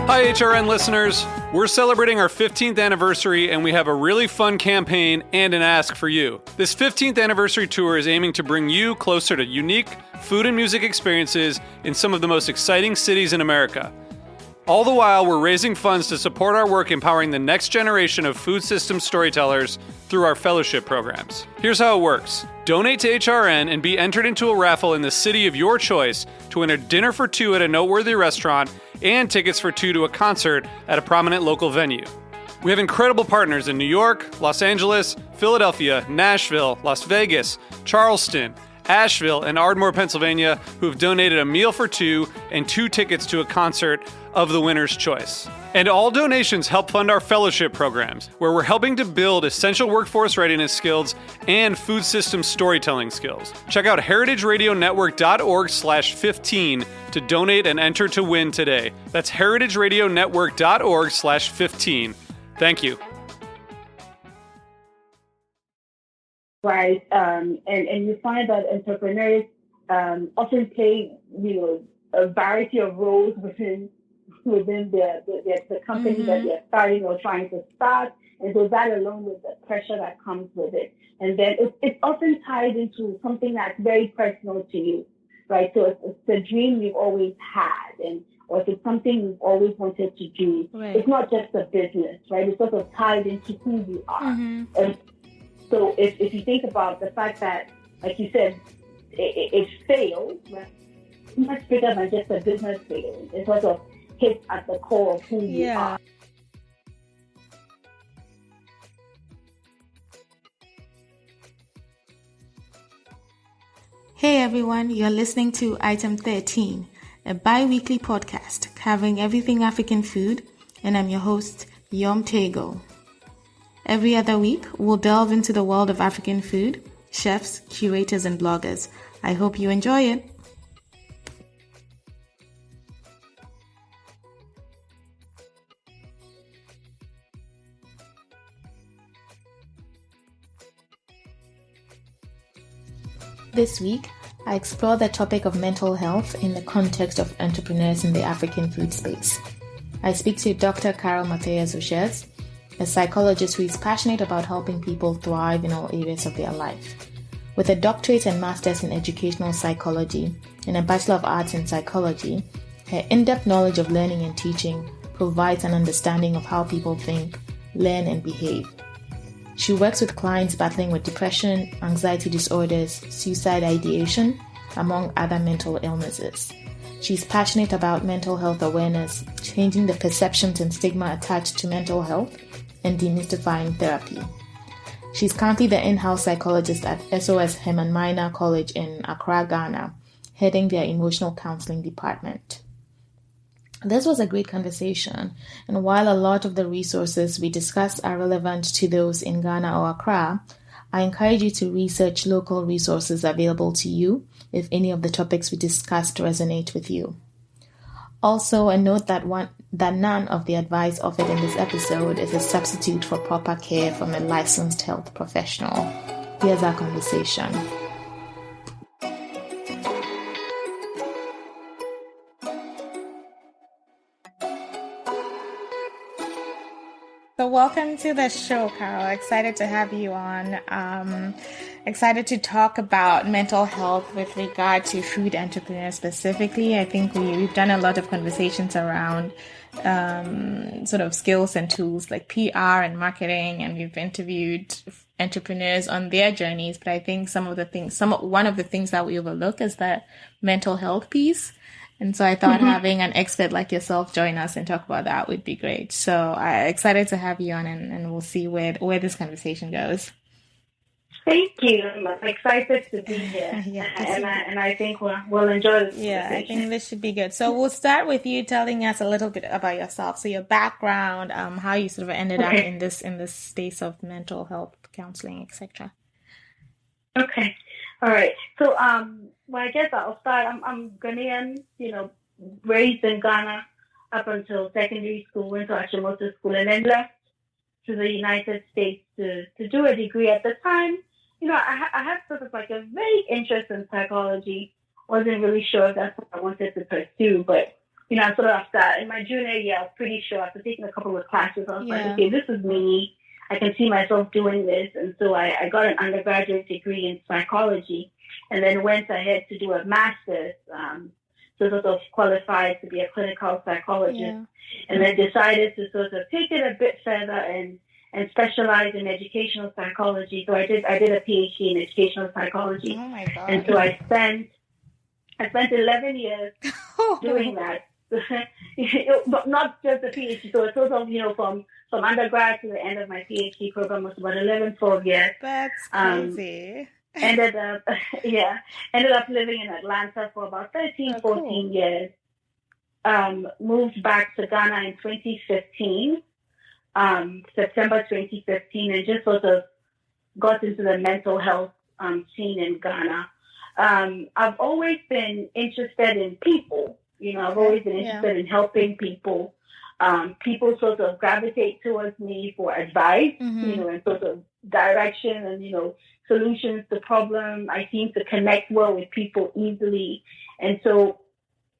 Hi, HRN listeners. We're celebrating our 15th anniversary, and we have a really fun campaign and an ask for you. This 15th anniversary tour is aiming to bring you closer to unique food and music experiences in some of the most exciting cities in America. All the while, we're raising funds to support our work empowering the next generation of food systems storytellers through our fellowship programs. Here's how it works. Donate to HRN and be entered into a raffle in the city of your choice to win a dinner for two at a noteworthy restaurant and tickets for two to a concert at a prominent local venue. We have incredible partners in New York, Los Angeles, Philadelphia, Nashville, Las Vegas, Charleston, Asheville, and Ardmore, Pennsylvania, who have donated a meal for two and two tickets to a concert of the winner's choice. And all donations help fund our fellowship programs, where we're helping to build essential workforce readiness skills and food system storytelling skills. Check out heritageradionetwork.org/15 to donate and enter to win today. That's heritageradionetwork.org/15. Thank you. Right, and you find that entrepreneurs often play, a variety of roles within the company that they're starting or trying to start, and so that along with the pressure that comes with it, and then it's often tied into something that's very personal to you, right? So it's a dream you've always had, or if it's something you've always wanted to do. Right. It's not just a business, right? It's sort of tied into who you are. And so if you think about the fact that, like you said, it failed, right? It's much bigger than just a business fail. It sort of hits at the core of who you are. Hey everyone, you're listening to Item 13, a bi-weekly podcast covering everything African food, and I'm your host, Yom Tego. Every other week, we'll delve into the world of African food, chefs, curators, and bloggers. I hope you enjoy it. This week, I explore the topic of mental health in the context of entrepreneurs in the African food space. I speak to Dr. Carol Mathias-O'chez, a psychologist who is passionate about helping people thrive in all areas of their life. With a Doctorate and Masters in Educational Psychology and a Bachelor of Arts in Psychology, her in-depth knowledge of learning and teaching provides an understanding of how people think, learn, and behave. She works with clients battling with depression, anxiety disorders, suicide ideation, among other mental illnesses. She's passionate about mental health awareness, changing the perceptions and stigma attached to mental health, and demystifying therapy. She's currently the in-house psychologist at SOS Herman Minor College in Accra, Ghana, heading their emotional counseling department. This was a great conversation, and while a lot of the resources we discussed are relevant to those in Ghana or Accra, I encourage you to research local resources available to you if any of the topics we discussed resonate with you. Also, a note that none of the advice offered in this episode is a substitute for proper care from a licensed health professional. Here's our conversation. So welcome to the show, Carol. Excited to have you on. Excited to talk about mental health with regard to food entrepreneurs specifically. I think we've done a lot of conversations around sort of skills and tools like PR and marketing, and we've interviewed entrepreneurs on their journeys. But I think one of the things that we overlook is the mental health piece. And so I thought having an expert like yourself join us and talk about that would be great. So I'm excited to have you on, and we'll see where this conversation goes. Thank you. I'm excited to be here. And I think we'll enjoy this. Yeah, I think this should be good. So we'll start with you telling us a little bit about yourself. So your background, how you sort of ended up in this space of mental health counseling, etc. Okay. All right. So well, I guess I'll start. I'm Ghanaian, raised in Ghana up until secondary school, went to Ashimoto School, and then left to the United States to do a degree. At the time, I had sort of like a vague interest in psychology. Wasn't really sure if that's what I wanted to pursue, but I sort of after, in my junior year, I was pretty sure after taking a couple of classes, I was like, okay, this is me. I can see myself doing this. And so I got an undergraduate degree in psychology and then went ahead to do a master's, to sort of qualify to be a clinical psychologist, and then decided to sort of take it a bit further and specialize in educational psychology. So I did a PhD in educational psychology. Oh my God. And so I spent 11 years doing that. But not just the PhD. So it's sort of, from undergrad to the end of my PhD program was about 11, 12 years. That's crazy. Ended up living in Atlanta for about 13, 14 years. Moved back to Ghana in 2015, September 2015, and just sort of got into the mental health scene in Ghana. I've always been interested in people. I've always been interested in helping people. People sort of gravitate towards me for advice, and sort of direction and, solutions to problem. I seem to connect well with people easily. And so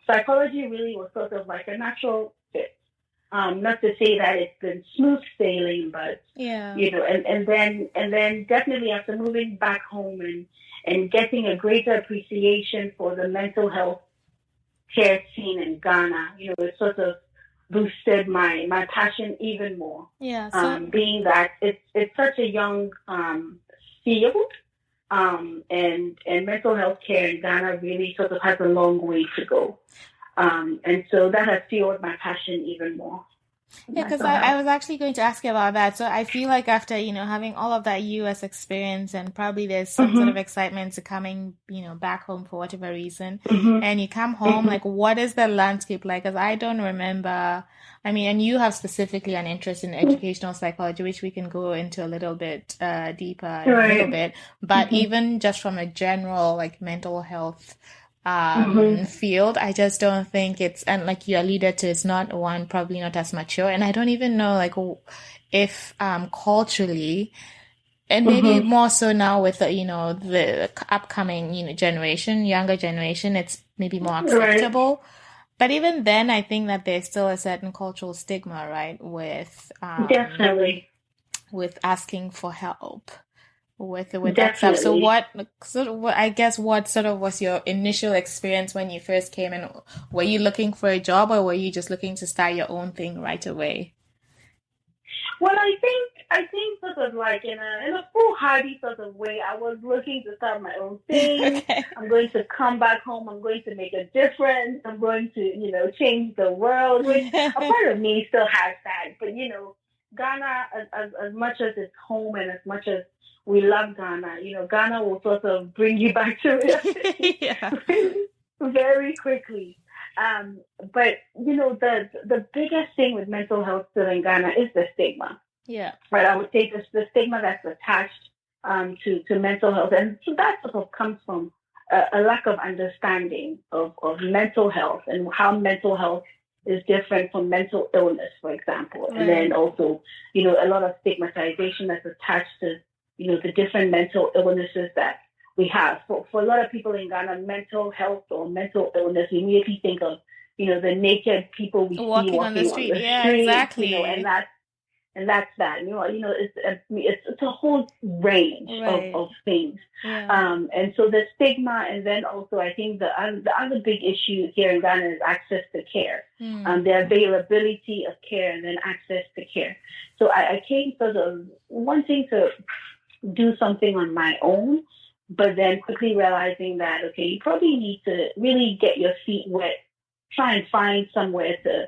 psychology really was sort of like a natural fit. Not to say that it's been smooth sailing, but, and then definitely after moving back home and getting a greater appreciation for the mental health care scene in Ghana, it sort of boosted my passion even more. Yeah. So, being that it's such a young field, and mental health care in Ghana really sort of has a long way to go. And so that has fueled my passion even more. Yeah, because I was actually going to ask you about that. So I feel like after, having all of that US experience and probably there's some sort of excitement to coming, back home for whatever reason, and you come home, like what is the landscape like? Because I don't remember, and you have specifically an interest in educational psychology, which we can go into a little bit deeper in a little bit, but even just from a general like mental health field, I just don't think it's, and like you alluded to, it's not probably not as mature, and I don't even know like if culturally, and maybe more so now with the upcoming younger generation, it's maybe more acceptable. But even then, I think that there's still a certain cultural stigma, right, with definitely with asking for help. With that stuff. So what sort of was your initial experience when you first came in? Were you looking for a job or were you just looking to start your own thing right away? Well, I think sort of like in a foolhardy sort of way, I was looking to start my own thing. Okay. I'm going to come back home. I'm going to make a difference. I'm going to, change the world. Which a part of me still has that. But, Ghana, as much as it's home and as much as we love Ghana, Ghana will sort of bring you back to it very quickly. But, the biggest thing with mental health still in Ghana is the stigma. Yeah. Right. I would say the stigma that's attached to mental health. And so that sort of comes from a lack of understanding of mental health and how mental health is different from mental illness, for example. Right. And then also, a lot of stigmatization that's attached to, the different mental illnesses that we have. For a lot of people in Ghana, mental health or mental illness, we immediately think of, the naked people we see walking on the street. Yeah, exactly. And that's that. It's a whole range of things. Yeah. And so the stigma, and then also I think the other big issue here in Ghana is access to care. The availability of care and then access to care. So I came sort of wanting to do something on my own, but then quickly realizing that, okay, you probably need to really get your feet wet, try and find somewhere to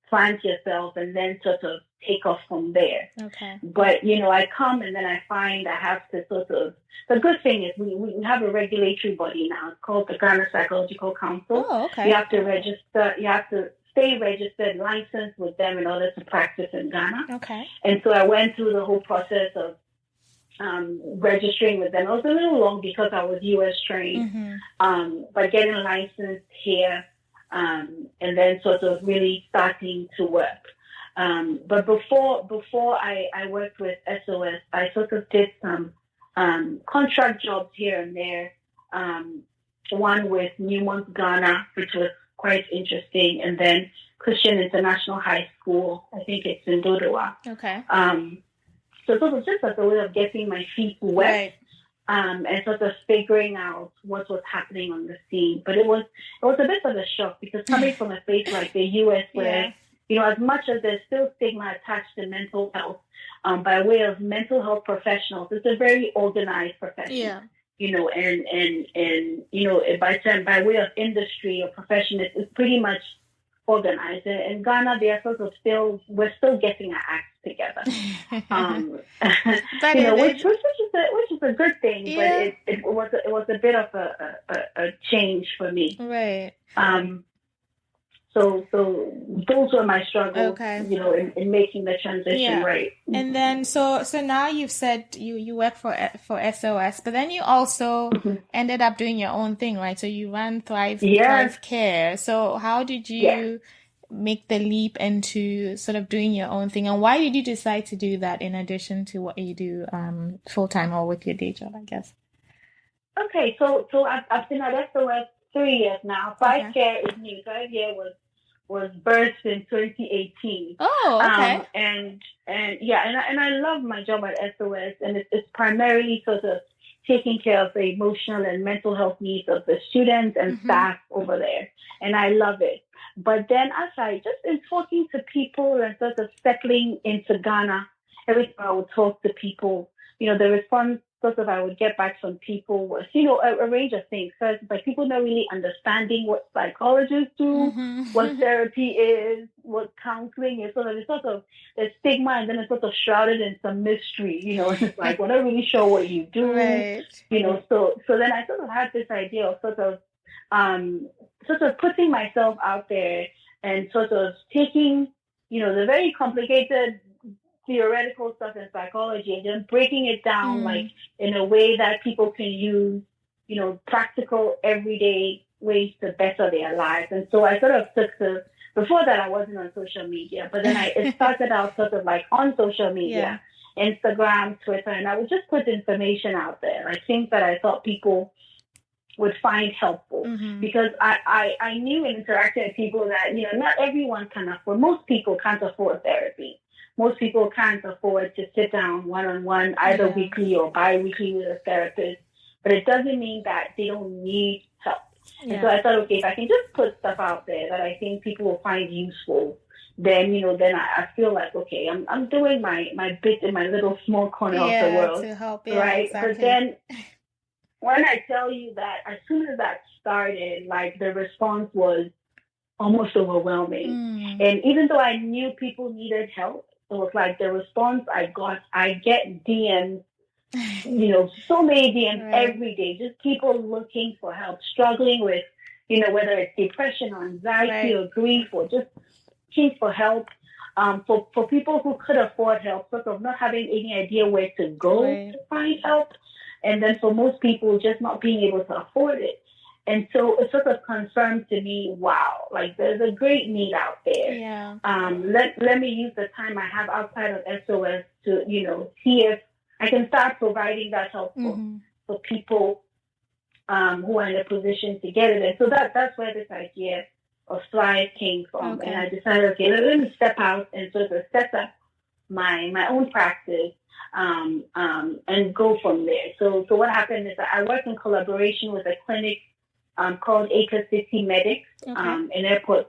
plant yourself and then sort of take off from there. Okay. But, I come and then I find I have to sort of, the good thing is we have a regulatory body now. It's called the Ghana Psychological Council. Oh, okay. You have to register, you have to stay registered, licensed with them in order to practice in Ghana. Okay. And so I went through the whole process of registering with them. It was a little long because I was US trained, but getting licensed here, and then sort of really starting to work. But before I worked with SOS, I sort of did some contract jobs here and there. One with Newmont Ghana, which was quite interesting. And then Christian International High School, I think it's in Dodowa. Okay. So it was just as a way of getting my feet wet. Right. And sort of figuring out what was happening on the scene. But it was a bit of a shock, because coming from a place like the US where, as much as there's still stigma attached to mental health, by way of mental health professionals, it's a very organized profession. Yeah. By way of industry or profession, it's pretty much organized. In Ghana, they are we're still getting our acts together. Which is a good thing, but it was a bit of a change for me. Right. So those were my struggles, in making the transition right. And then so now you've said you work for SOS, but then you also ended up doing your own thing, right? So you ran Thrive Care. So how did you make the leap into sort of doing your own thing, and why did you decide to do that in addition to what you do full time or with your day job, I guess? Okay, so I've been at SOS 3 years now. Thrive Care is new. Thrive Care was birthed in 2018. Oh, okay. And I love my job at SOS, and it's primarily sort of taking care of the emotional and mental health needs of the students and staff over there, and I love it. But then as I just in talking to people and sort of settling into Ghana, every time I would talk to people, the response sort of I would get back from people was, a range of things. First, like people not really understanding what psychologists do, what therapy is, what counseling is. So there's sort of the stigma, and then it's sort of shrouded in some mystery, and it's like, we're not really sure what you do, right. So then I sort of had this idea of sort of putting myself out there and sort of taking, the very complicated theoretical stuff in psychology and then breaking it down like in a way that people can use, practical everyday ways to better their lives. And so I sort of before that I wasn't on social media, but then it started out sort of like on social media, Instagram, Twitter, and I would just put information out there, like things that I thought people would find helpful, because I knew in interacting with people that, not everyone can afford, most people can't afford therapy. Most people can't afford to sit down one-on-one, either weekly or bi-weekly with a therapist, but it doesn't mean that they don't need help. Yeah. And so I thought, okay, if I can just put stuff out there that I think people will find useful, then, then I feel like, okay, I'm doing my bit in my little small corner of the world. To help, right? Exactly. But then when I tell you that as soon as that started, like the response was almost overwhelming. And even though I knew people needed help, it was like the response I get DMs, so many DMs every day, just people looking for help, struggling with, whether it's depression or anxiety or grief or just looking for help. For people who could afford help, sort of not having any idea where to go to find help. And then for most people, just not being able to afford it. And so it sort of confirmed to me, wow, like there's a great need out there. Yeah. Let me use the time I have outside of SOS to, see if I can start providing that help for people who are in a position to get it. And so that's where this idea of Thrive came from. Okay. And I decided, okay, let me step out and sort of set up my own practice and go from there. So what happened is that I worked in collaboration with a clinic called Acre City Medics in Airport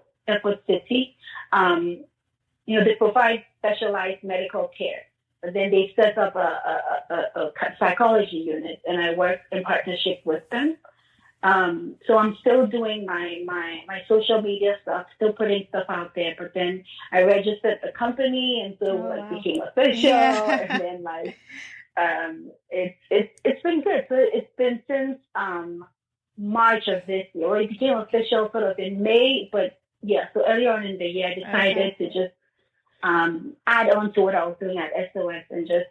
City. They provide specialized medical care, but then they set up a psychology unit, and I work in partnership with them. So I'm still doing my social media stuff, still putting stuff out there, but then I registered the company, and so became official, and then it's been good. So it's been since March of this year, or it became official sort of in May, but so earlier on in the year I decided to just add on to what I was doing at SOS and just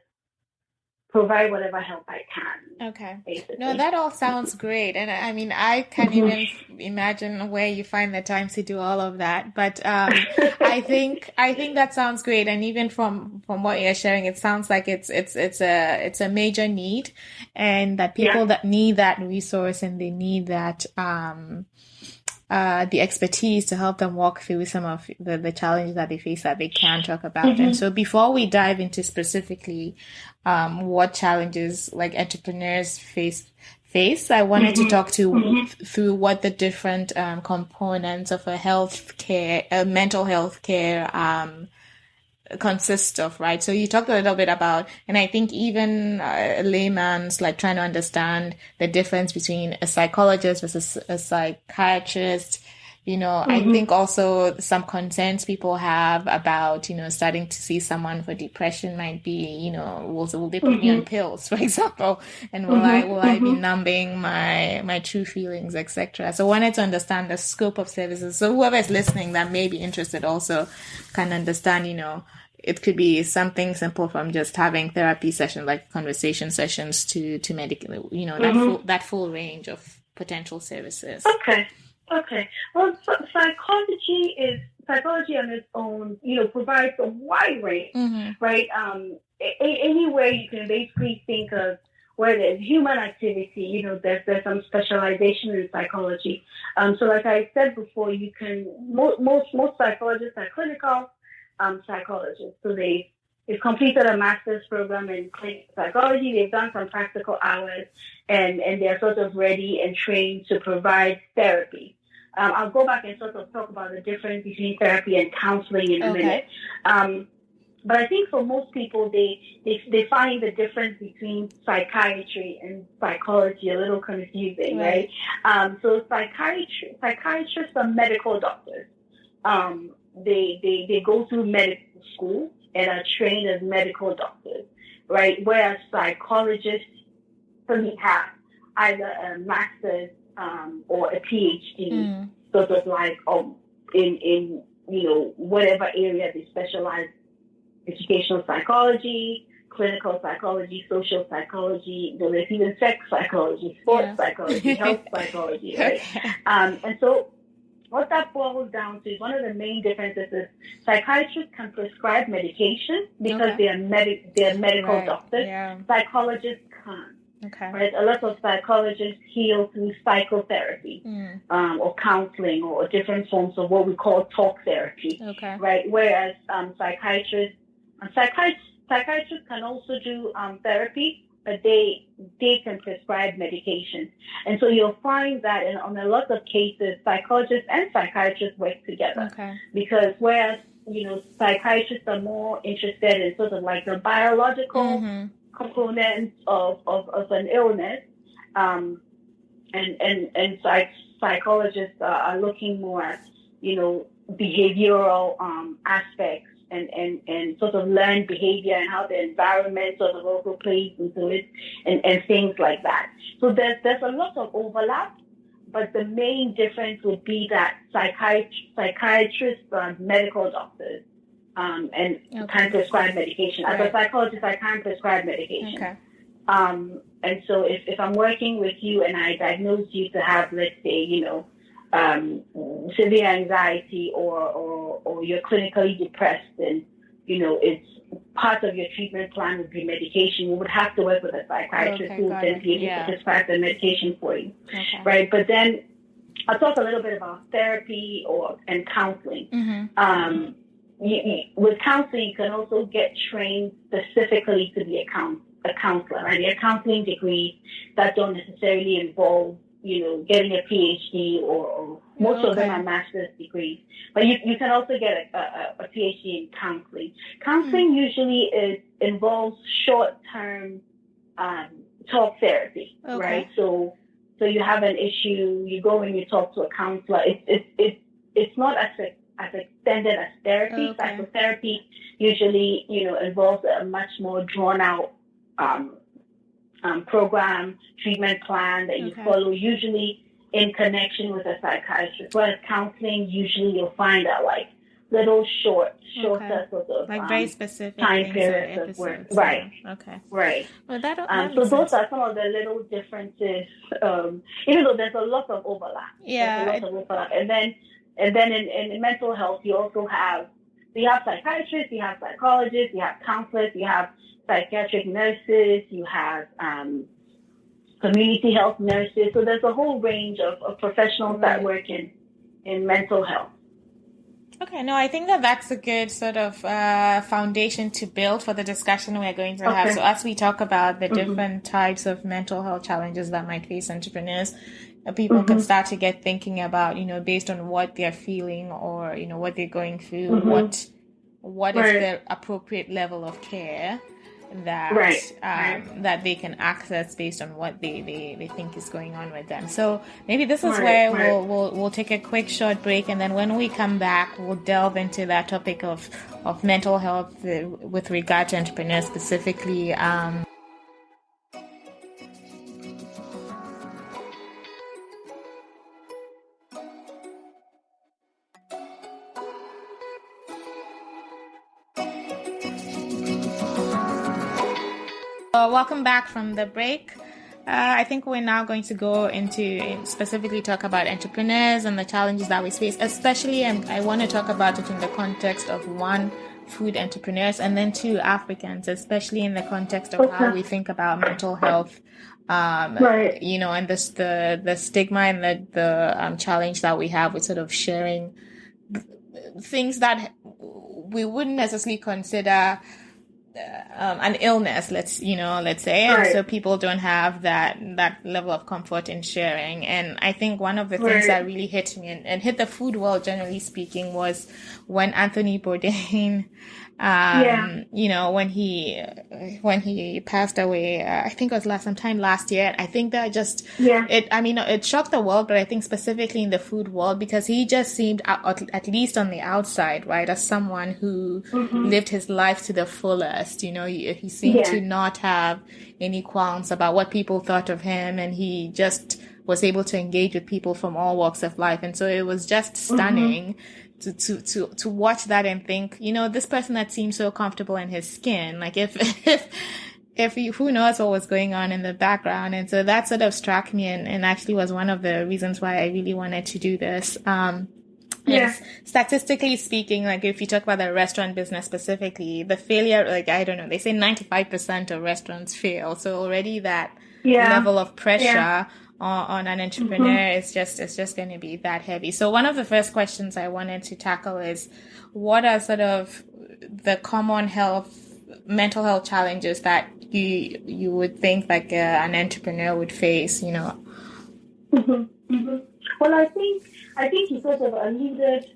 provide whatever help I can. Okay. Basically. No, that all sounds great. And I mean, I can't even imagine where you find the time to do all of that. But I think that sounds great. And even from what you're sharing, it sounds like it's a major need, and that people that need that resource and they need that the expertise to help them walk through some of the challenges that they face that they can talk about. And so before we dive into specifically what challenges like entrepreneurs face, I wanted to talk through what the different components of a mental health care consist of, right? So you talked a little bit about, and I think even a layman's like trying to understand the difference between a psychologist versus a psychiatrist. I think also some concerns people have about, starting to see someone for depression might be, will they put me on pills, for example, and will I be numbing my true feelings, etc. So I wanted to understand the scope of services. So whoever is listening that may be interested also can understand, it could be something simple from just having therapy sessions, like conversation sessions, to medical, that full range of potential services. Okay. Well, psychology on its own, provides a wide range, right? Anywhere you can basically think of where there's human activity, there's some specialization in psychology. So like I said before, you can, most psychologists are clinical psychologists. So they've completed a master's program in clinical psychology. They've done some practical hours, and they're sort of ready and trained to provide therapy. I'll go back and sort of talk about the difference between therapy and counseling in a minute. But I think for most people, they find the difference between psychiatry and psychology a little confusing, right? So psychiatrists are medical doctors. They go through medical school and are trained as medical doctors, right? Whereas psychologists certainly have either a master's or a PhD, sort of like in whatever area they specialize: educational psychology, clinical psychology, social psychology. There's even sex psychology, sports psychology, health psychology, right? And so what that boils down to is one of the main differences is psychiatrists can prescribe medication because they are medical doctors. Psychologists can't. Right? A lot of psychologists heal through psychotherapy or counseling or different forms of what we call talk therapy. Right? Whereas psychiatrists can also do therapy, but they can prescribe medication. And so you'll find that on a lot of cases, psychologists and psychiatrists work together. Because whereas, psychiatrists are more interested in sort of like the biological components of an illness, and psychologists are looking more at, behavioral aspects and sort of learned behavior and how the environment sort of also plays into it and things like that. So there's a lot of overlap, but the main difference would be that psychiatrists are medical doctors and can prescribe medication. As a psychologist, I can't prescribe medication. And so if I'm working with you and I diagnose you to have, let's say, severe anxiety or you're clinically depressed and, it's part of your treatment plan would be medication, we would have to work with a psychiatrist who would then be able to prescribe the medication for you. Right. But then I'll talk a little bit about therapy and counseling. With counseling, you can also get trained specifically to be a counselor, right? There are counseling degrees that don't necessarily involve, getting a PhD or most of them are master's degrees. But you can also get a PhD in counseling. Counseling usually involves short-term talk therapy, right? So you have an issue, you go and you talk to a counselor. It's not as extended as therapy. Psychotherapy usually, involves a much more drawn out program, treatment plan that you follow, usually in connection with a psychiatrist. Whereas counseling, usually you'll find out like little shorter sort of like very specific time periods of work. Right. Right. Well, that so those are some of the little differences. Even though there's a lot of overlap. And then in mental health, you also have psychiatrists, you have psychologists, you have counselors, you have psychiatric nurses, you have community health nurses. So there's a whole range of professionals that work in in mental health. Okay, no, I think that that's a good sort of foundation to build for the discussion we're going to have. So as we talk about the different types of mental health challenges that might face entrepreneurs, people can start to get thinking about, based on what they're feeling or, what they're going through, what is their appropriate level of care that they can access based on what they think is going on with them. So maybe this is where we'll take a quick short break, and then when we come back, we'll delve into that topic of mental health with regard to entrepreneurs specifically. Welcome back from the break. I think we're now going to go into specifically talk about entrepreneurs and the challenges that we face, especially, and I want to talk about it in the context of one, food entrepreneurs, and then two, Africans, especially in the context of how we think about mental health, and the stigma and the challenge that we have with sort of sharing things that we wouldn't necessarily consider an illness, let's say, and so people don't have that level of comfort in sharing. And I think one of the things that really hit me and hit the food world, generally speaking, was when Anthony Bourdain, when he passed away. I think it was sometime last year. I think that it shocked the world, but I think specifically in the food world, because he just seemed, at least on the outside, right, as someone who lived his life to the fullest. He seemed to not have any qualms about what people thought of him, and he just was able to engage with people from all walks of life. And so it was just stunning to watch that and think, this person that seemed so comfortable in his skin, like if who knows what was going on in the background. And so that sort of struck me and actually was one of the reasons why I really wanted to do this. Statistically speaking, like if you talk about the restaurant business specifically, the failure, I don't know, they say 95% of restaurants fail. So already that level of pressure on an entrepreneur is just going to be that heavy. So one of the first questions I wanted to tackle is, what are sort of the common mental health challenges that you would think like an entrepreneur would face? Well, I think you sort of alluded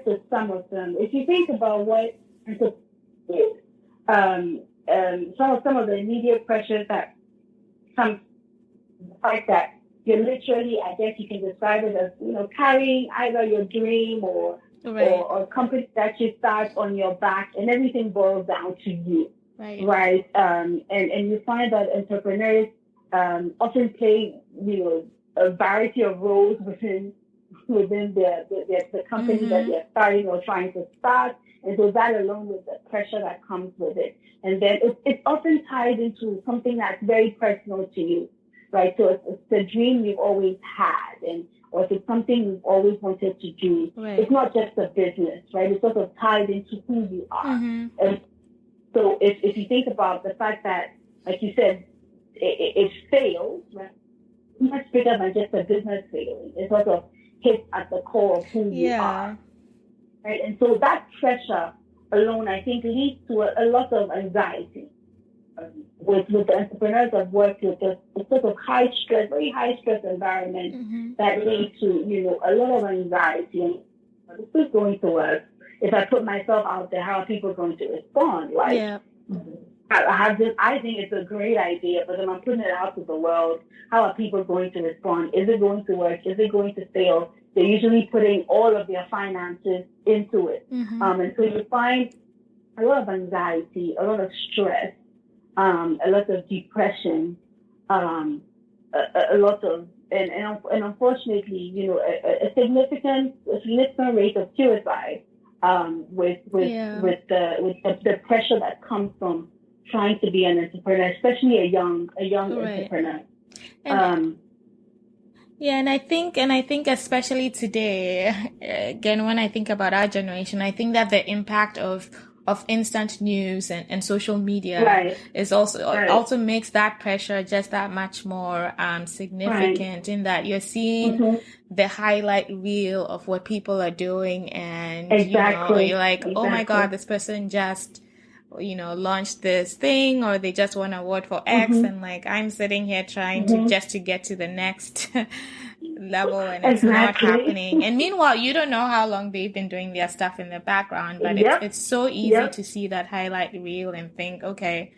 to some of them. If you think about what some of the immediate pressures that come, the fact that you're literally, I guess you can describe it as, carrying either your dream or a company that you start on your back, and everything boils down to you, right? And you find that entrepreneurs often play, a variety of roles within the company that they're starting or trying to start, and so that alone with the pressure that comes with it, and then it's often tied into something that's very personal to you. Right, so it's the dream you've always had, or if it's something you've always wanted to do. Right. It's not just a business, right? It's sort of tied into who you are. And so if you think about the fact that, like you said, it fails, right? Much bigger than just a business failing. It sort of hits at the core of who you are, right? And so that pressure alone, I think, leads to a lot of anxiety. With the entrepreneurs I've worked with, a sort of very high stress environment that leads to, a lot of anxiety. And this is going to work. If I put myself out there, how are people going to respond? I think it's a great idea, but then I'm putting it out to the world. How are people going to respond? Is it going to work? Is it going to fail? They're usually putting all of their finances into it. And so you find a lot of anxiety, a lot of stress, a lot of depression, a lot of, and unfortunately, a significant rate of suicide, with the pressure that comes from trying to be an entrepreneur, especially a young entrepreneur. And I think especially today, again, when I think about our generation, I think that the impact of of instant news and social media is also makes that pressure just that much more significant, in that you're seeing the highlight reel of what people are doing, and you're like, oh my God, this person just launched this thing, or they just won an award for X, and like I'm sitting here trying to get to the next level, and it's not happening. And meanwhile, you don't know how long they've been doing their stuff in the background, but it's so easy to see that highlight reel and think, okay,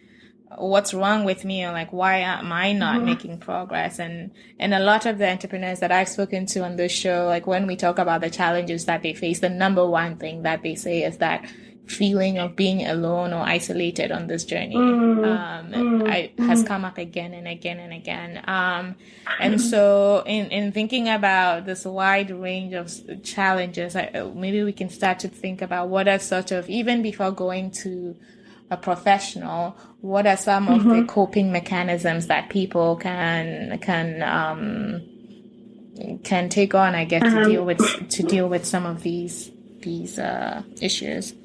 what's wrong with me, or like, why am I not making progress? And a lot of the entrepreneurs that I've spoken to on this show, like when we talk about the challenges that they face, the number one thing that they say is that feeling of being alone or isolated on this journey has come up again and again and again. And so in thinking about this wide range of challenges, maybe we can start to think about what are sort of, even before going to a professional, what are some of the coping mechanisms that people can take on, I guess, to deal with some of these issues.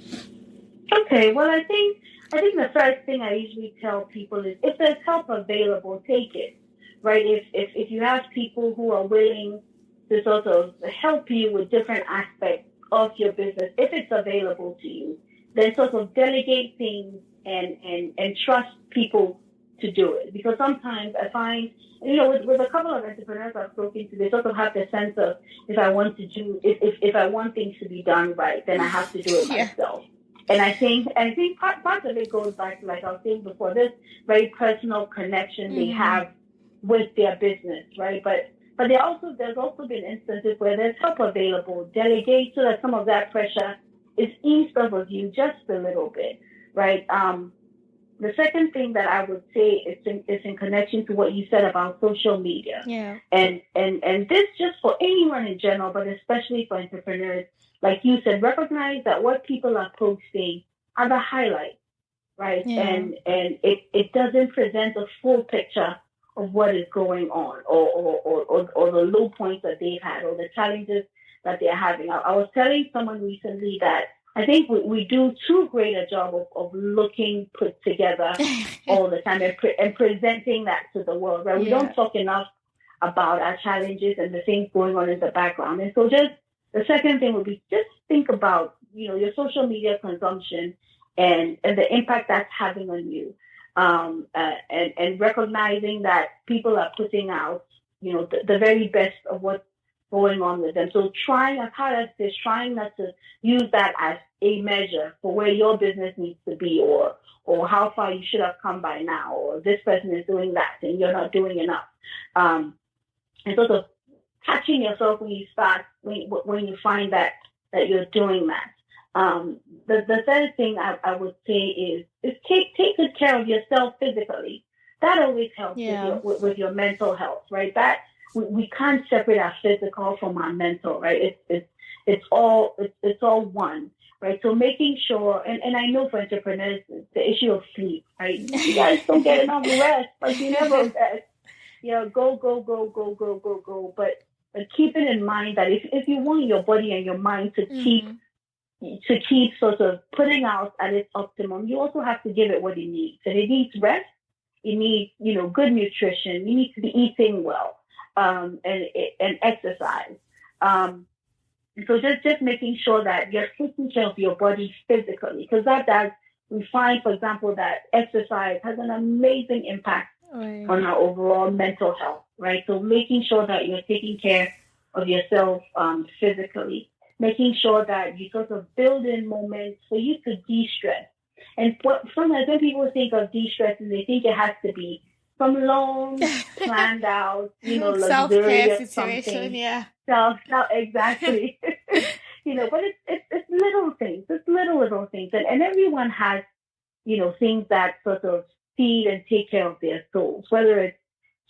Okay, well, I think the first thing I usually tell people is, if there's help available, take it, right? If you have people who are willing to sort of help you with different aspects of your business, if it's available to you, then sort of delegate things and trust people to do it. Because sometimes I find, with a couple of entrepreneurs I've spoken to, they sort of have the sense of, if I want things to be done right, then I have to do it myself. And I think part of it goes back to, like I was saying before, this very personal connection they have with their business, right? But there's also been instances where there's help available. Delegate so that some of that pressure is eased off of you just a little bit, right? The second thing that I would say is in connection to what you said about social media. Yeah. And this just for anyone in general, but especially for entrepreneurs. Like you said, recognize that what people are posting are the highlights, right? Yeah. And it doesn't present a full picture of what is going on, or the low points that they've had, or the challenges that they're having. I was telling someone recently that I think we do too great a job of looking put together all the time and presenting that to the world, right? We don't talk enough about our challenges and the things going on in the background. And so the second thing would be, just think about, your social media consumption and the impact that's having on you. And recognizing that people are putting out, the very best of what's going on with them. So trying not to use that as a measure for where your business needs to be, or how far you should have come by now, or this person is doing that and you're not doing enough. And sort of catching yourself when you find that you're doing that. The third thing I would say is take good care of yourself physically. That always helps with your mental health, right? That we can't separate our physical from our mental, right? It's all one, right? So making sure, and I know for entrepreneurs, the issue of sleep, right? You guys don't get enough rest, but you never rest. Go. But keeping in mind that if you want your body and your mind to keep sort of putting out at its optimum, you also have to give it what it needs. And it needs rest. It needs, good nutrition. You need to be eating well, and exercise. So just making sure that you're taking care of your body physically, because we find, for example, that exercise has an amazing impact on our overall mental health, right? So making sure that you're taking care of yourself physically, making sure that you sort of build in moments for you to de-stress. And sometimes when people think of de-stressing, they think it has to be some long, planned out, self-care something. situation, Exactly. But it's little things. It's little things. And everyone has, things that sort of feed and take care of their souls, whether it's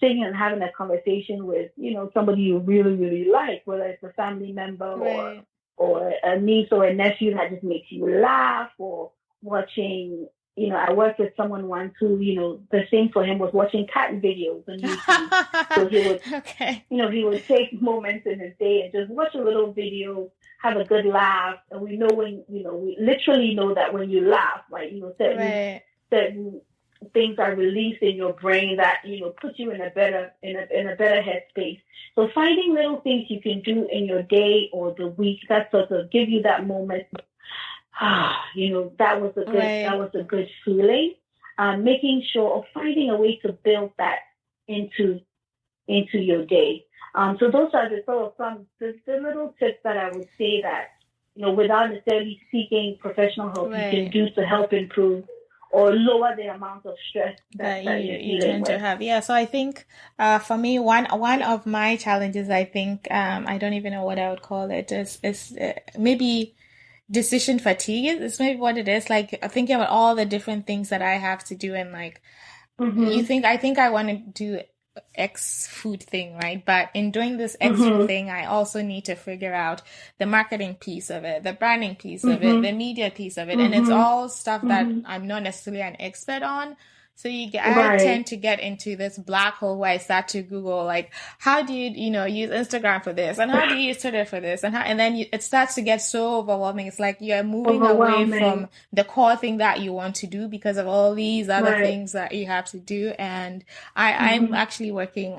sitting and having a conversation with, somebody you really, really like, whether it's a family member or a niece or a nephew that just makes you laugh, or watching, I worked with someone once who, the thing for him was watching cat videos on YouTube. So he would, he would take moments in his day and just watch a little video, have a good laugh. And we literally know that when you laugh, like, certain things are released in your brain that, put you in a better headspace. So finding little things you can do in your day or the week that sort of give you that moment. That was a good feeling. Making sure of finding a way to build that into your day. So those are the sort of the little tips that I would say that, without necessarily seeking professional help, you can do to help improve or lower the amount of stress that you tend to have. Yeah. So I think for me, one of my challenges, I think, I don't even know what I would call it, is maybe decision fatigue is maybe what it is. Like thinking about all the different things that I have to do, and like I think I want to do X food thing, right? But in doing this X food thing, I also need to figure out the marketing piece of it, the branding piece of it, the media piece of it, and it's all stuff that I'm not necessarily an expert on. So I tend to get into this black hole where I start to Google, like, how do you, use Instagram for this? And how do you use Twitter for this? And then it starts to get so overwhelming. It's like you're moving away from the core thing that you want to do because of all these other things that you have to do. And I'm actually working,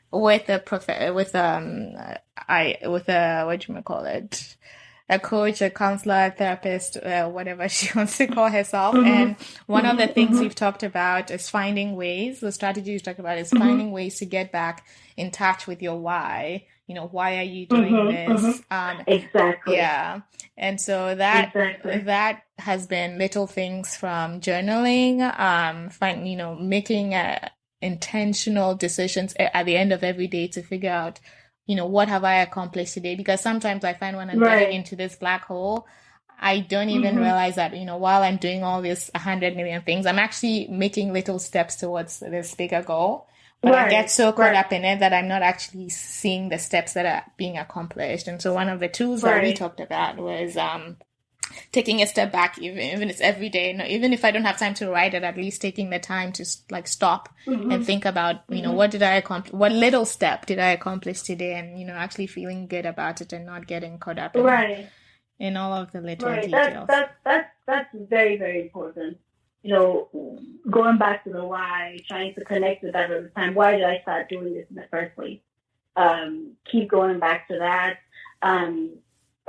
with a coach, a counselor, a therapist, whatever she wants to call herself. And one of the things we've talked about is finding ways, the strategy we've talked about is finding ways to get back in touch with your why. Why are you doing this? Exactly. Yeah. And so that has been little things from journaling, making intentional decisions at the end of every day to figure out, what have I accomplished today? Because sometimes I find when I'm getting into this black hole, I don't even realize that, while I'm doing all this 100 million things, I'm actually making little steps towards this bigger goal. But I get so caught up in it that I'm not actually seeing the steps that are being accomplished. And so one of the tools that we talked about was taking a step back, even if it's every day, even if I don't have time to write it, at least taking the time to like stop and think about, what did I accomplish? What little step did I accomplish today? And, actually feeling good about it and not getting caught up in all of the little details. That's very, very important. Going back to the why, trying to connect with that at the time. Why did I start doing this in the first place? Keep going back to that.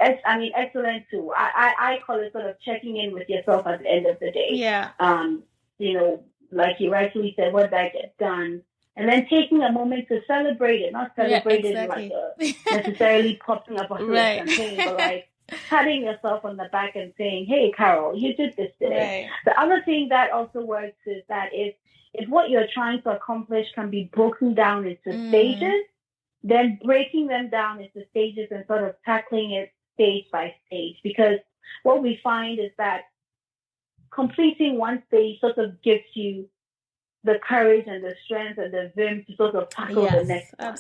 Excellent too. I call it sort of checking in with yourself at the end of the day. Yeah. Like you rightly said, what did I get done? And then taking a moment to celebrate it, not celebrate it like necessarily popping up on champagne, but like patting yourself on the back and saying, "Hey, Carol, you did this today." The other thing that also works is that if what you're trying to accomplish can be broken down into stages, then breaking them down into stages and sort of tackling it stage by stage, because what we find is that completing one stage sort of gives you the courage and the strength and the vim to sort of tackle the next one,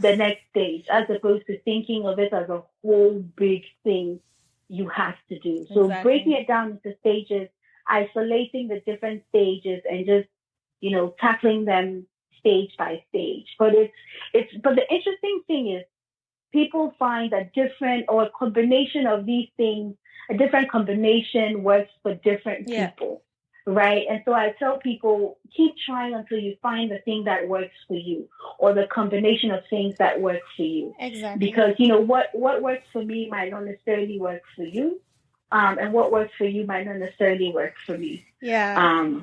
the next stage, as opposed to thinking of it as a whole big thing you have to do. So breaking it down into stages, isolating the different stages, and just tackling them stage by stage. But the interesting thing is, people find that different or a combination of these things, a different combination works for different people, right? And so I tell people, keep trying until you find the thing that works for you, or the combination of things that work for you. Exactly. Because, what works for me might not necessarily work for you, and what works for you might not necessarily work for me. Yeah.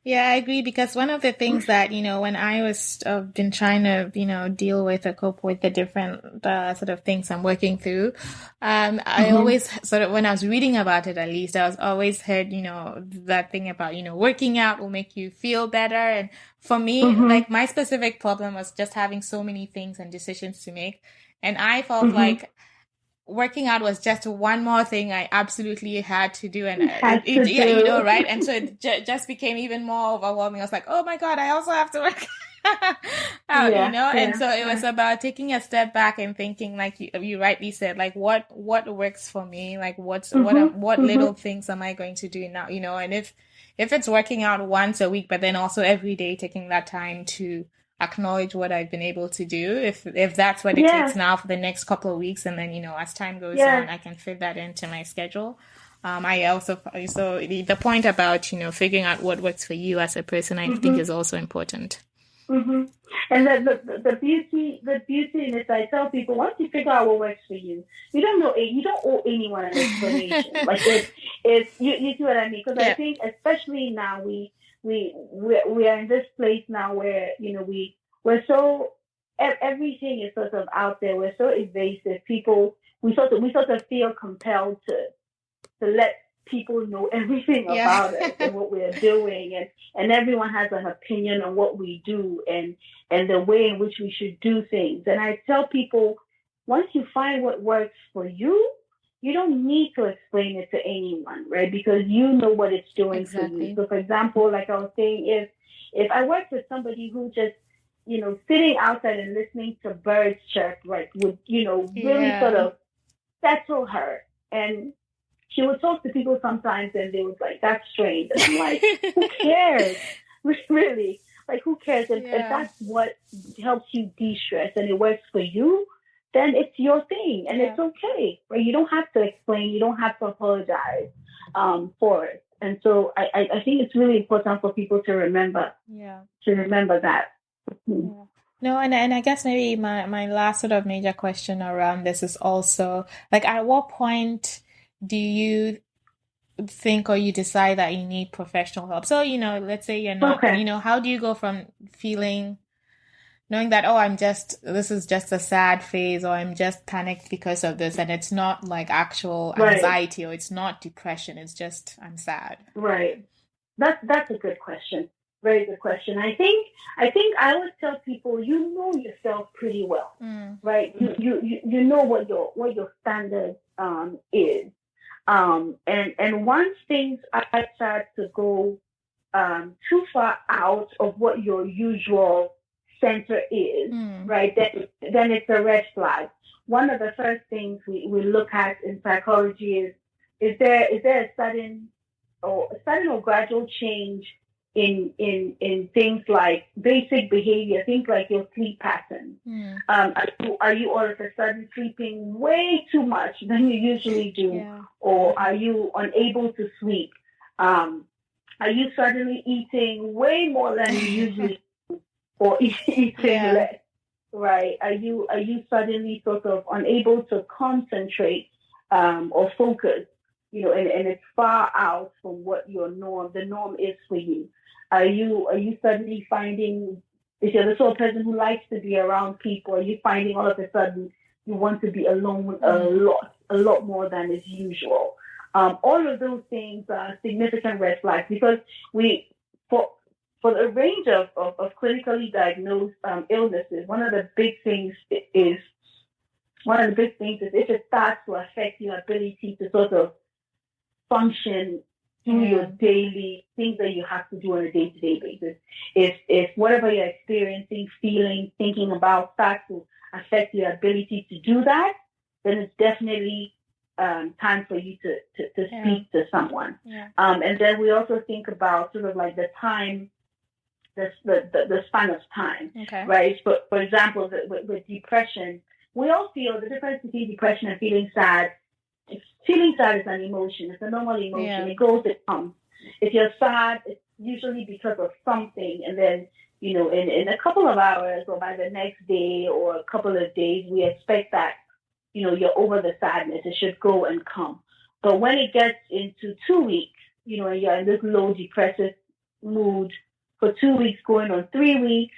Yeah, I agree, because one of the things that, when I was been trying to, deal with or cope with the different sort of things I'm working through, I always sort of, when I was reading about it, at least, I was always heard, that thing about, working out will make you feel better. And for me, like my specific problem was just having so many things and decisions to make. And I felt like working out was just one more thing I absolutely had to do, and right? And so it just became even more overwhelming. I was like, oh my God, I also have to work. out, and so it was about taking a step back and thinking, like you rightly said, like what works for me, like what little things am I going to do now, and if it's working out once a week, but then also every day taking that time to acknowledge what I've been able to do, if that's what it takes now for the next couple of weeks, and then as time goes on, I can fit that into my schedule. I also, so the point about figuring out what works for you as a person, I think is also important. And the beauty in this, I tell people, once you figure out what works for you, you don't owe anyone an explanation. Like it's you see what I mean? Because I think especially now we are in this place now where we're so, everything is sort of out there. We're so evasive. People, we sort of feel compelled to let people know everything about us and what we're doing, and everyone has an opinion on what we do and the way in which we should do things. And I tell people, once you find what works for you, you don't need to explain it to anyone, right? Because you know what it's doing for you. So, for example, like I was saying, if I work with somebody who just, sitting outside and listening to birds chirp, right, would, really sort of settle her. And she would talk to people sometimes and they was like, that's strange. And I'm like, who cares? Really? Like, who cares? If that's what helps you de-stress and it works for you, then it's your thing and it's okay, right? You don't have to explain. You don't have to apologize for it. And so I think it's really important for people to remember that. Yeah. No, and I guess maybe my last sort of major question around this is also, like, at what point do you think or you decide that you need professional help? So, let's say you're not, how do you go from knowing that, this is just a sad phase, or I'm just panicked because of this, and it's not like actual anxiety, or it's not depression, it's just, I'm sad. Right. That's a good question. Very good question. I think I always tell people, you know yourself pretty well, right? You know what your standard is. And once things start to go too far out of what your usual center is, right, then it's a red flag. One of the first things we look at in psychology is there a sudden or gradual change in things like basic behavior, things like your sleep pattern. Are you all of a sudden sleeping way too much than you usually do? Or are you unable to sleep? Are you suddenly eating way more than you usually do, or eating less? Right? Are you suddenly sort of unable to concentrate or focus? And it's far out from what the norm is for you. Are you suddenly finding, if you're the sort of person who likes to be around people, are you finding all of a sudden you want to be alone a lot more than is usual? All of those things are significant red flags, because for a range of clinically diagnosed illnesses, one of the big things is if it starts to affect your ability to sort of function through your daily things that you have to do on a day-to-day basis. If whatever you're experiencing, feeling, thinking about starts to affect your ability to do that, then it's definitely time for you to speak to someone. And then we also think about sort of like the time, the span of time, right? But for example, with depression, we all feel the difference between depression and feeling sad. Feeling sad is an emotion. It's a normal emotion. It goes, it comes. If you're sad, it's usually because of something. And then, in a couple of hours or by the next day or a couple of days, we expect that, you're over the sadness. It should go and come. But when it gets into 2 weeks, and you're in this low depressive mood for 2 weeks going on 3 weeks,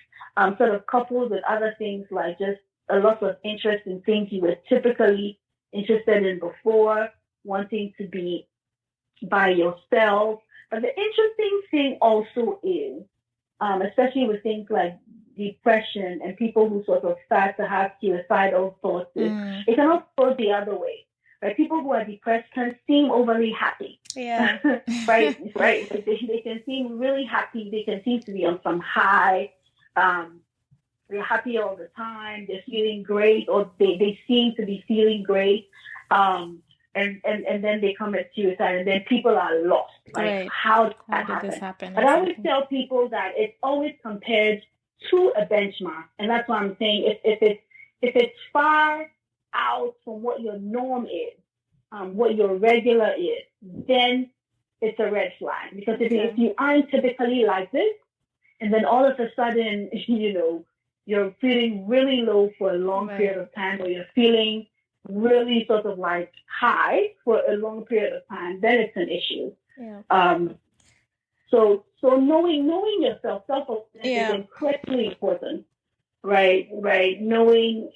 sort of coupled with other things like just a lot of interest in things you were typically interested in before, wanting to be by yourself. But the interesting thing also is, especially with things like depression and people who sort of start to have suicidal thoughts, it can also go the other way. Right? People who are depressed can seem overly happy. Right. They can seem really happy. They can seem to be on some high. They're happy all the time. They're feeling great, or they seem to be feeling great. And then they commit suicide, and then people are lost. Like, how did this happen? But I always tell people that it's always compared to a benchmark, and that's what I'm saying. If it's far out from what your norm is, what your regular is, then it's a red flag. Because if you aren't typically like this, and then all of a sudden, you're feeling really low for a long period of time, or you're feeling really sort of like high for a long period of time, then it's an issue. Yeah. So knowing yourself, self-awareness is incredibly important, right? Knowing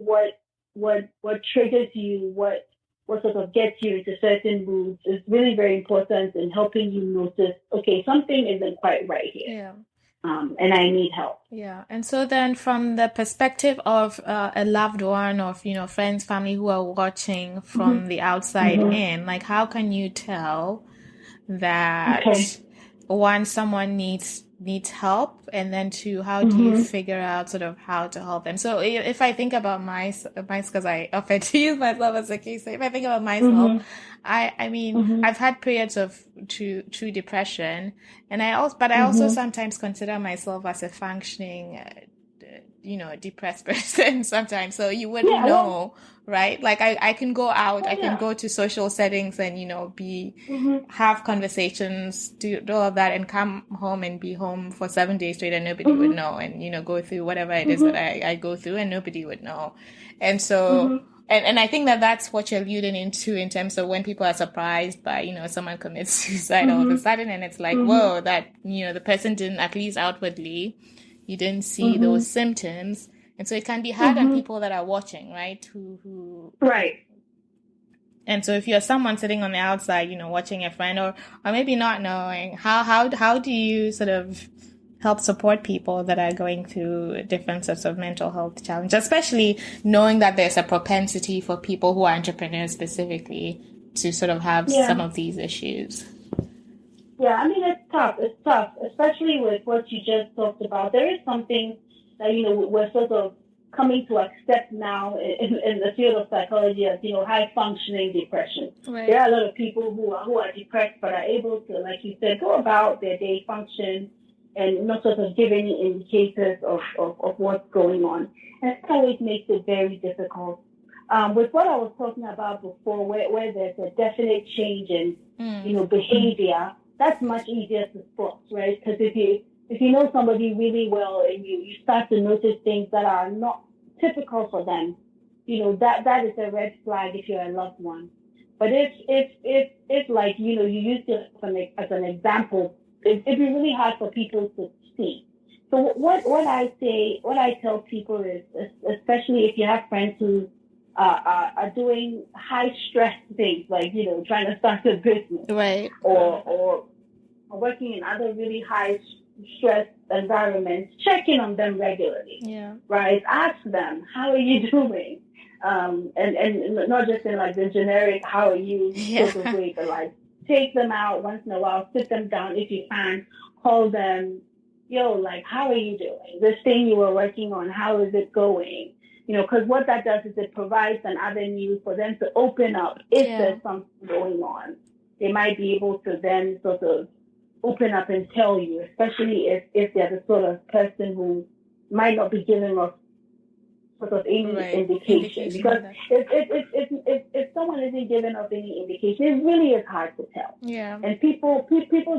what triggers you, what sort of gets you into certain moods is really very important in helping you notice, okay, something isn't quite right here. Yeah. And I need help. Yeah. And so then from the perspective of a loved one, of, friends, family who are watching from the outside in, like, how can you tell that one, someone needs help, and then two, how do you figure out sort of how to help them? So if I think about myself, because I often to use myself as a case, so if I think about myself, I mean, I've had periods of true depression, and I also sometimes consider myself as a functioning, depressed person sometimes. So you wouldn't know, right? Like I can go out, I can go to social settings and, have conversations, do all of that, and come home and be home for 7 days straight, and nobody would know, and, go through whatever it is that I go through, and nobody would know. And so, and I think that that's what you're alluding into in terms of when people are surprised by, someone commits suicide all of a sudden, and it's like, whoa, that, the person didn't, at least outwardly, you didn't see those symptoms. And so it can be hard on people that are watching, right? Who Right. And so if you're someone sitting on the outside, watching a friend, or maybe not knowing, how do you sort of help support people that are going through different sorts of mental health challenges, especially knowing that there's a propensity for people who are entrepreneurs specifically to sort of have some of these issues? Yeah, I mean, it's tough, especially with what you just talked about. There is something that, we're sort of coming to accept now in the field of psychology as, high-functioning depression. Right. There are a lot of people who are depressed but are able to, like you said, go about their day, function, and not sort of give any indicators of what's going on. And it always makes it very difficult. With what I was talking about before, where there's a definite change in, behavior, that's much easier to spot, right? Because if you know somebody really well and you start to notice things that are not typical for them, that is a red flag if you're a loved one. But if like, you use it as an example, it'd be really hard for people to see. So what I tell people is, especially if you have friends who are doing high stress things, like, trying to start a business, right, or working in other really high stress environments, check in on them regularly. Yeah. Right. Ask them, how are you doing? And not just in like the generic, how are you sort of way, but like take them out once in a while, sit them down if you can, call them, like, how are you doing? This thing you were working on, how is it going? Because what that does is it provides an avenue for them to open up if there's something going on. They might be able to then sort of open up and tell you, especially if they're the sort of person who might not be giving us sort of any indication. Because if someone isn't giving us any indication, it really is hard to tell. Yeah. And people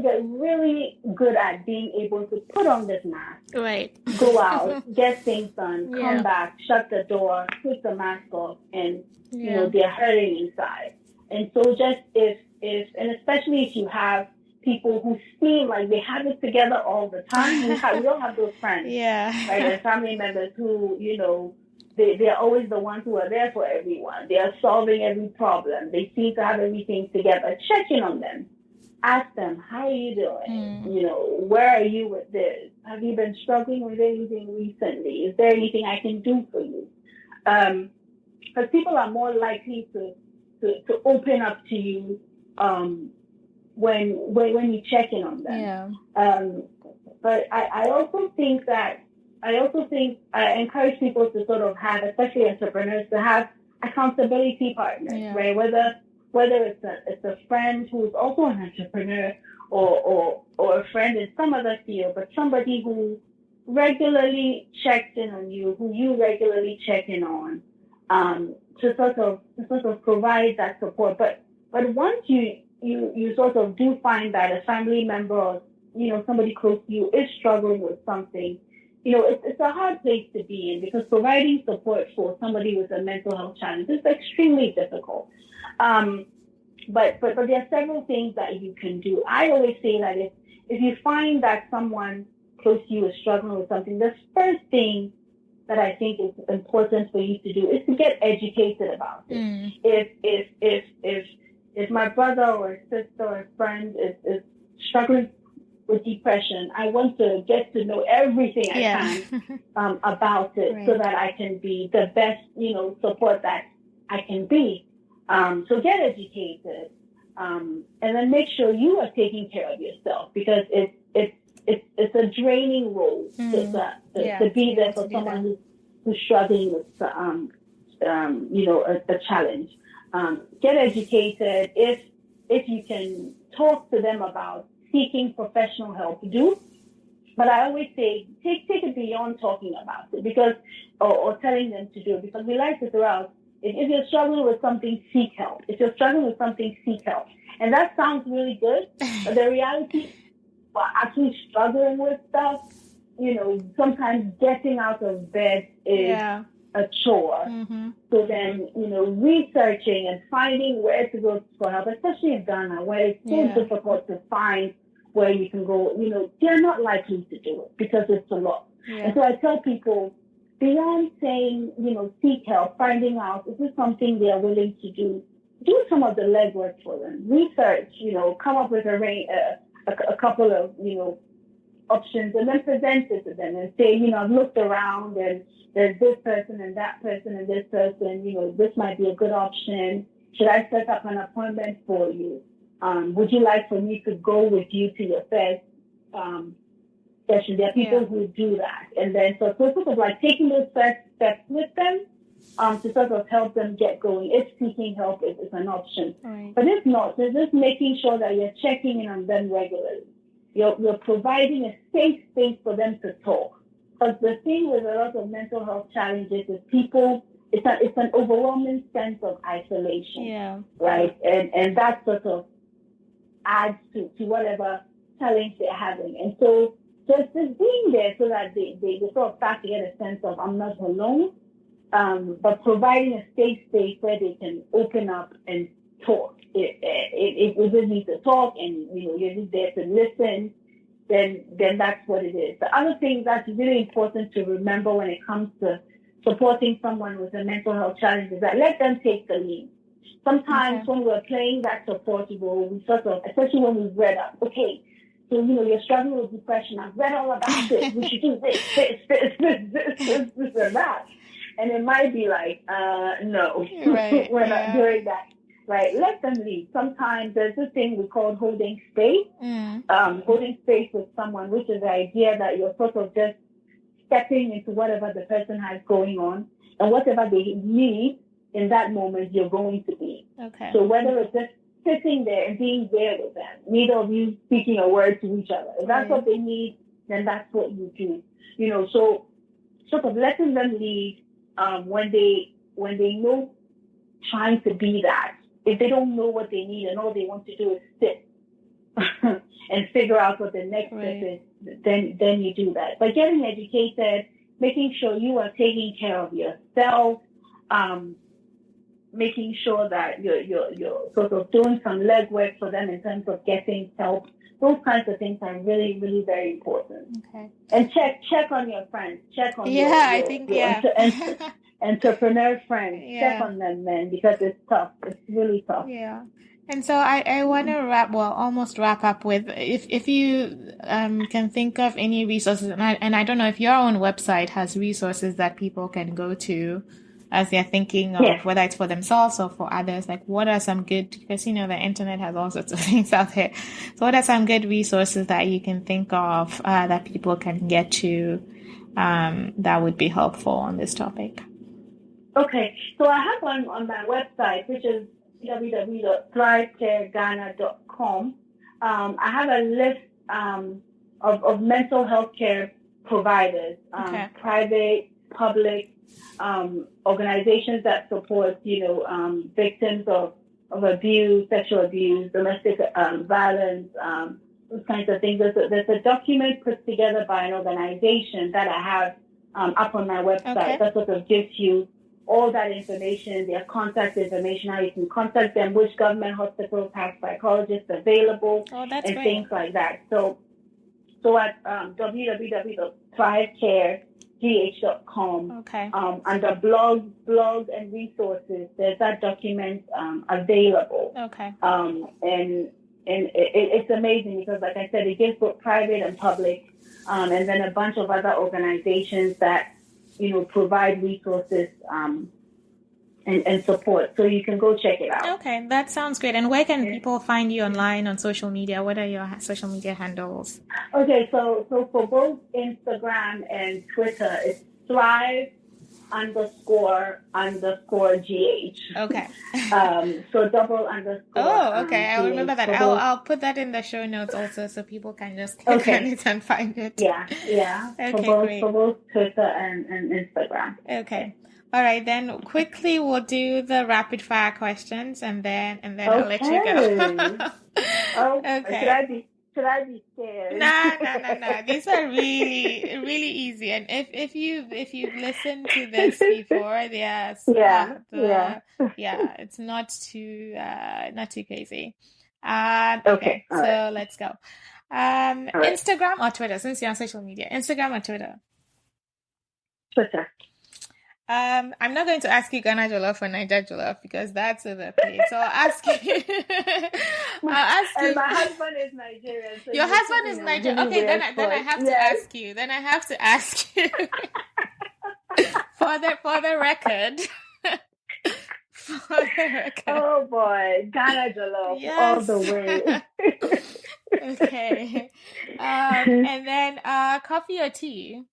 get really good at being able to put on this mask. Right. Go out, get things done, come back, shut the door, put the mask off, and they're hurting inside. And so just and especially if you have people who seem like they have it together all the time, we all have those friends. Yeah. Right? And family members who, they're always the ones who are there for everyone. They are solving every problem. They seem to have everything together. Check in on them. Ask them, how are you doing? Where are you with this? Have you been struggling with anything recently? Is there anything I can do for you? Because people are more likely to open up to you when you check in on them. Yeah. I also think I encourage people to sort of have, especially entrepreneurs, to have accountability partners, right? Whether it's a friend who's also an entrepreneur or a friend in some other field, but somebody who regularly checks in on you, who you regularly check in on, to sort of provide that support. But once you sort of do find that a family member or, somebody close to you is struggling with something, it's a hard place to be in, because providing support for somebody with a mental health challenge is extremely difficult. But there are several things that you can do. I always say that if you find that someone close to you is struggling with something, the first thing that I think is important for you to do is to get educated about it. If my brother or sister or friend is struggling with depression, I want to get to know everything I can about it, so that I can be the best, support that I can be. So get educated, and then make sure you are taking care of yourself, because it's a draining role to be there for someone who's struggling with a challenge. Get educated. If you can talk to them about seeking professional help, do. But I always say take it beyond talking about it, because or telling them to do it, because we like to throw out, if you're struggling with something, seek help. If you're struggling with something, seek help. And that sounds really good, but the reality, while actually struggling with stuff, sometimes getting out of bed is a chore. So then, researching and finding where to go for help, especially in Ghana, where it's so difficult to find where you can go, they're not likely to do it because it's a lot. And so I tell people, beyond saying, seek help, finding out, is this something they are willing to do? Do some of the legwork for them. Research, come up with a couple of, options, and then present it to them and say, I've looked around and there's this person and that person and this person, this might be a good option. Should I set up an appointment for you? Would you like for me to go with you to your first session? There are people who do that. And then so sort of like taking those first steps with them to sort of help them get going, if seeking help is an option. Right. But if not, so just making sure that you're checking in on them regularly. You're providing a safe space for them to talk. Because the thing with a lot of mental health challenges is it's an overwhelming sense of isolation, right? And that sort of adds to whatever challenge they're having. And so just being there so that they sort of start to get a sense of, I'm not alone, but providing a safe space where they can open up and talk. If we just need to talk and you're just there to listen, then that's what it is. The other thing that's really important to remember when it comes to supporting someone with a mental health challenge is that let them take the lead. Sometimes when we're playing that support role, we sort of, especially when we've read up, okay, so you're struggling with depression, I've read all about it, we should do this, and that. And it might be like, no, we're not doing that. Right, let them lead. Sometimes there's this thing we call holding space. Holding space with someone, which is the idea that you're sort of just stepping into whatever the person has going on, and whatever they need in that moment, you're going to be. Okay. So whether it's just sitting there and being there with them, neither of you speaking a word to each other. If that's what they need, then that's what you do. So sort of letting them lead when they know, trying to be that. If they don't know what they need and all they want to do is sit and figure out what the next step is, then you do that. But getting educated, making sure you are taking care of yourself, making sure that you're sort of doing some legwork for them in terms of getting help. Those kinds of things are really, really very important. Okay. And check on your friends. Check on your entrepreneur friends. Check on them, man, because it's tough. It's really tough. Yeah. And so I want to almost wrap up with, if you can think of any resources, and I don't know if your own website has resources that people can go to as they're thinking of whether it's for themselves or for others, like what are some good, because the internet has all sorts of things out there. So what are some good resources that you can think of that people can get to that would be helpful on this topic? Okay, so I have one on my website, which is www.thrivecareghana.com. I have a list of mental health care providers, private, public, organizations that support, victims of abuse, sexual abuse, domestic violence, those kinds of things. There's a document put together by an organization that I have up on my website that sort of gives you all that information, their contact information, how you can contact them, which government hospitals have psychologists available, and great. Things like that. So at www.thrivecaregh.com, under blogs and resources, there's that document available. And it's amazing because, like I said, it gives both private and public, and then a bunch of other organizations that provide resources and support. So you can go check it out. Okay, that sounds great. And where can people find you online on social media? What are your social media handles? Okay, so for both Instagram and Twitter, it's Thrive__GH. Okay. So double underscore. Oh, okay. I'll remember that. I'll put that in the show notes also so people can just click on it and find it. Yeah. Okay, great. For both Twitter and Instagram. Okay. All right, then quickly we'll do the rapid fire questions and then I'll let you go. Okay. Should I be scared? No. These are really, really easy. And if you've listened to this before, it's not too crazy. Okay. So let's go. Instagram or Twitter? Since you're on social media, Instagram or Twitter? Twitter. I'm not going to ask you Ghana Jollof or Niger Jollof because that's overplayed. So I'll ask you. And my husband is Nigerian. So your husband is Nigerian. Okay, then I have to ask you. Then I have to ask you for the record. Oh boy, Ghana Jollof all the way. Okay. And then coffee or tea?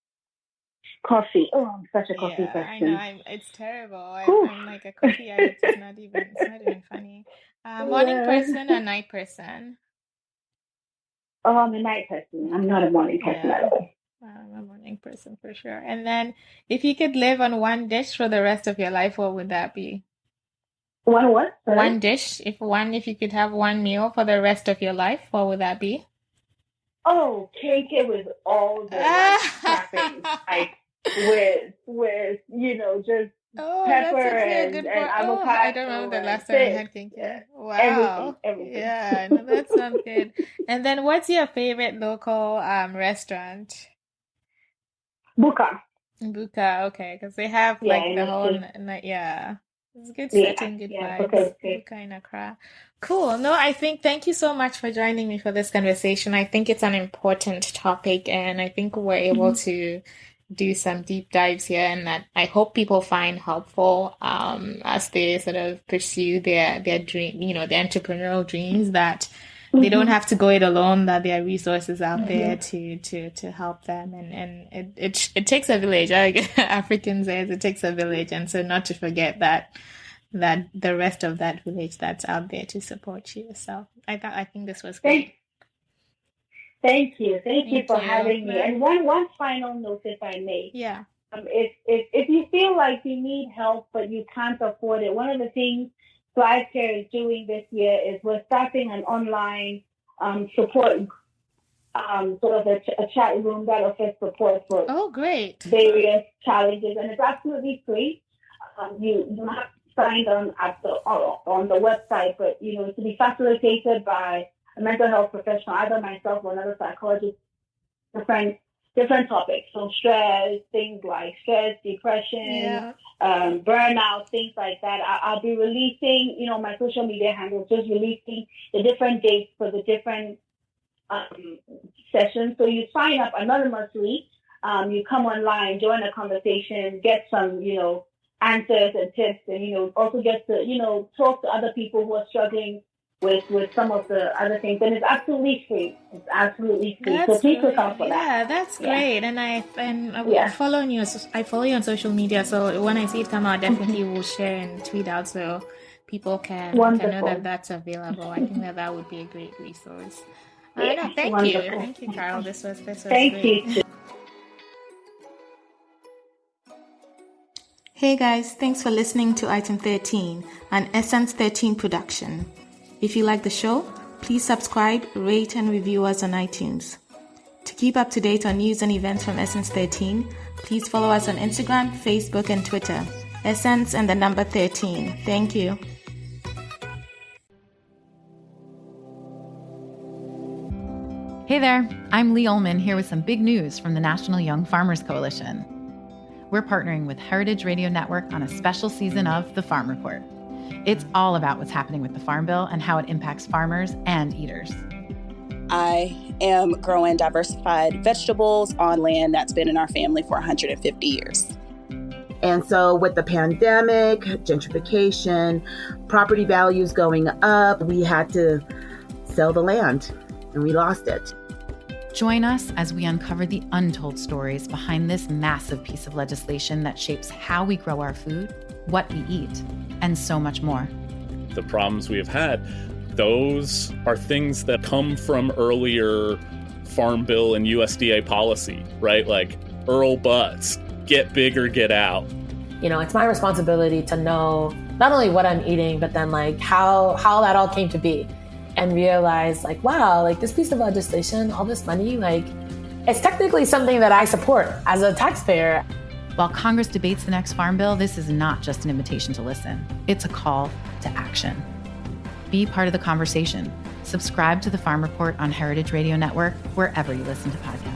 Coffee. Oh, I'm such a coffee person. I know. It's terrible. I'm like a coffee addict. It's not even funny. Morning person or night person? Oh, I'm a night person. I'm not a morning person at all. I'm a morning person for sure. And then, if you could live on one dish for the rest of your life, what would that be? One what? Sorry? One dish. If you could have one meal for the rest of your life, what would that be? Oh, cake it with all the toppings, like with just pepper and avocado. I don't remember the last time I had cake. Wow. Everything. Yeah, no, that sounds good. And then, what's your favorite local restaurant? Buka, okay, because they have the whole it's good setting, good vibes. Buka in Accra. Cool. No, thank you so much for joining me for this conversation. I think it's an important topic, and I think we're able to do some deep dives here, and that I hope people find helpful as they sort of pursue their dream, their entrepreneurial dreams, that they don't have to go it alone, that there are resources out there to help them, and it takes a village. African says it takes a village, and so not to forget that the rest of that village that's out there to support you. So I think this was great. Thank you for having me. And one final note, if I may. Yeah. If you feel like you need help but you can't afford it, one of the things Thrive Care is doing this year is we're starting an online support, sort of a chat room that offers support for various challenges, and it's absolutely free. You don't have to sign on on the website, but to be facilitated by a mental health professional, either myself or another psychologist, different topics. So things like stress, depression, burnout, things like that. I'll be releasing, my social media handles, just releasing the different dates for the different sessions. So you sign up anonymously, you come online, join a conversation, get some, answers and tips, and also get to talk to other people who are struggling with some of the other things. And it's absolutely free. It's absolutely free. So please look out for that. Yeah, that's great. And I follow you. I follow you on social media. So when I see it come out, definitely will share and tweet out so people can know that that's available. I think that would be a great resource. Thank you. Thank you, Carol. This was Thank great. you. Hey guys, thanks for listening to Item 13, an Essence 13 production. If you like the show, please subscribe, rate, and review us on iTunes. To keep up to date on news and events from Essence 13, please follow us on Instagram, Facebook, and Twitter. Essence and the number 13. Thank you. Hey there, I'm Lee Ullman here with some big news from the National Young Farmers Coalition. We're partnering with Heritage Radio Network on a special season of The Farm Report. It's all about what's happening with the Farm Bill and how it impacts farmers and eaters. I am growing diversified vegetables on land that's been in our family for 150 years. And so with the pandemic, gentrification, property values going up, we had to sell the land and we lost it. Join us as we uncover the untold stories behind this massive piece of legislation that shapes how we grow our food, what we eat, and so much more. The problems we have had, those are things that come from earlier Farm Bill and USDA policy, right? Like Earl Butts, get big or get out. It's my responsibility to know not only what I'm eating, but then like how that all came to be. And realize wow, this piece of legislation, all this money, it's technically something that I support as a taxpayer. While Congress debates the next Farm Bill, this is not just an invitation to listen. It's a call to action. Be part of the conversation. Subscribe to the Farm Report on Heritage Radio Network, wherever you listen to podcasts.